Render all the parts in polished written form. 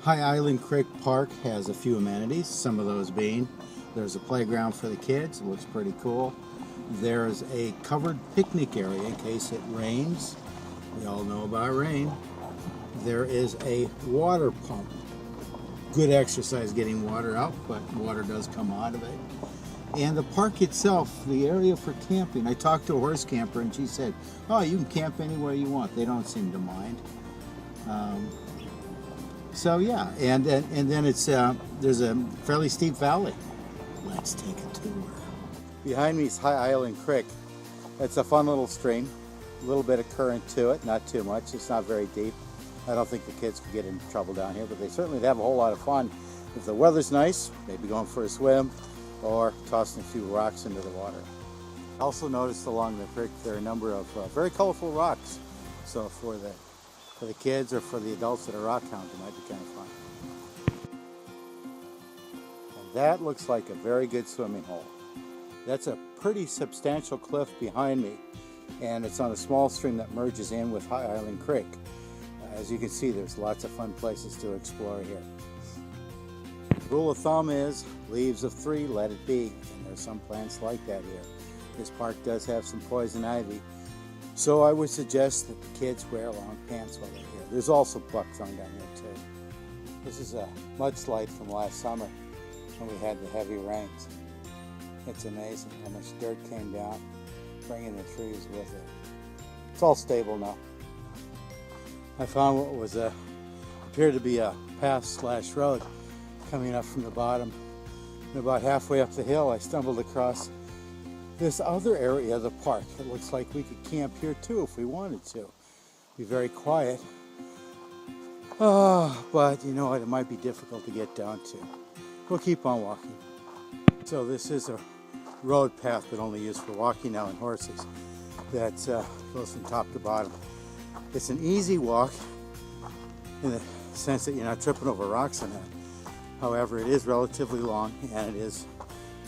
High Island Creek Park has a few amenities, some of those being there's a playground for the kids, it looks pretty cool. There's a covered picnic area in case it rains. We all know about rain. There is a water pump. Good exercise getting water out, but water does come out of it. And the park itself, the area for camping, I talked to a horse camper and she said, oh, you can camp anywhere you want. They don't seem to mind. So yeah, and then it's there's a fairly steep valley. Let's take a tour. Behind me is High Island Creek. It's a fun little stream, a little bit of current to it, not too much. It's not very deep. I don't think the kids could get in trouble down here, but they certainly have a whole lot of fun. If the weather's nice, maybe going for a swim or tossing a few rocks into the water. I also noticed along the creek there are a number of very colorful rocks. So for the kids or for the adults that are rock hounds, it might be kind of fun. And that looks like a very good swimming hole. That's a pretty substantial cliff behind me, and it's on a small stream that merges in with High Island Creek. As you can see, there's lots of fun places to explore here. The rule of thumb is leaves of 3, let it be, and there's some plants like that here. This park does have some poison ivy, so I would suggest that the kids wear long pants while they're here. There's also buckthorn down here too. This is a mudslide from last summer when we had the heavy rains. It's amazing how much dirt came down, bringing the trees with it. It's all stable now. I found what was appeared to be a path/road coming up from the bottom. And about halfway up the hill, I stumbled across this other area of the park. It looks like we could camp here too if we wanted to. Be very quiet. But you know what, it might be difficult to get down to. We'll keep on walking. So this is a road path, but only used for walking now and horses. That goes from top to bottom. It's an easy walk in the sense that you're not tripping over rocks in it. However, it is relatively long and it is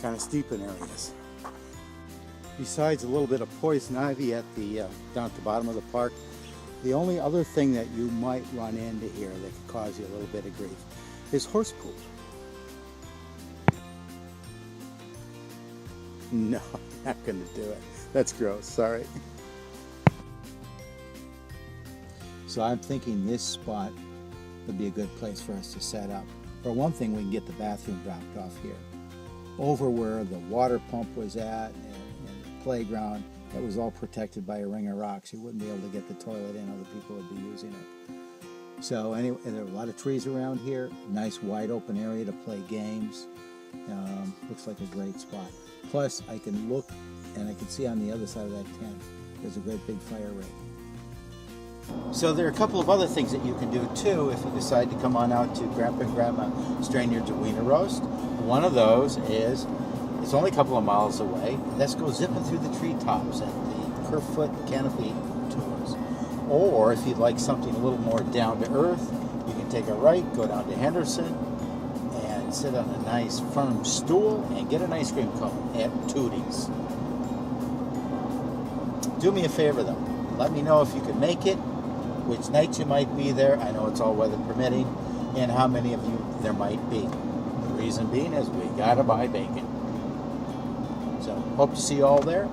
kind of steep in areas. Besides a little bit of poison ivy at the down at the bottom of the park, the only other thing that you might run into here that could cause you a little bit of grief is horse poop. No, I'm not going to do it. That's gross, sorry. So I'm thinking this spot would be a good place for us to set up. For one thing, we can get the bathroom dropped off here. Over where the water pump was at and the playground, that was all protected by a ring of rocks. You wouldn't be able to get the toilet in, other people would be using it. So anyway, there are a lot of trees around here, nice wide open area to play games. Looks like a great spot. Plus, I can look and I can see on the other side of that tent, there's a great big fire ring. So there are a couple of other things that you can do too if you decide to come on out to Grandpa and Grandma Strainyard's Wiener Roast. One of those is, it's only a couple of miles away. Let's go zipping through the treetops at the Kerfoot Canopy Tours. Or if you'd like something a little more down to earth, you can take a right, go down to Henderson, and sit on a nice firm stool and get an ice cream cone at Tootie's. Do me a favor though. Let me know if you can make it, which nights you might be there. I know it's all weather permitting, and how many of you there might be. The reason being is we gotta buy bacon. So hope to see you all there.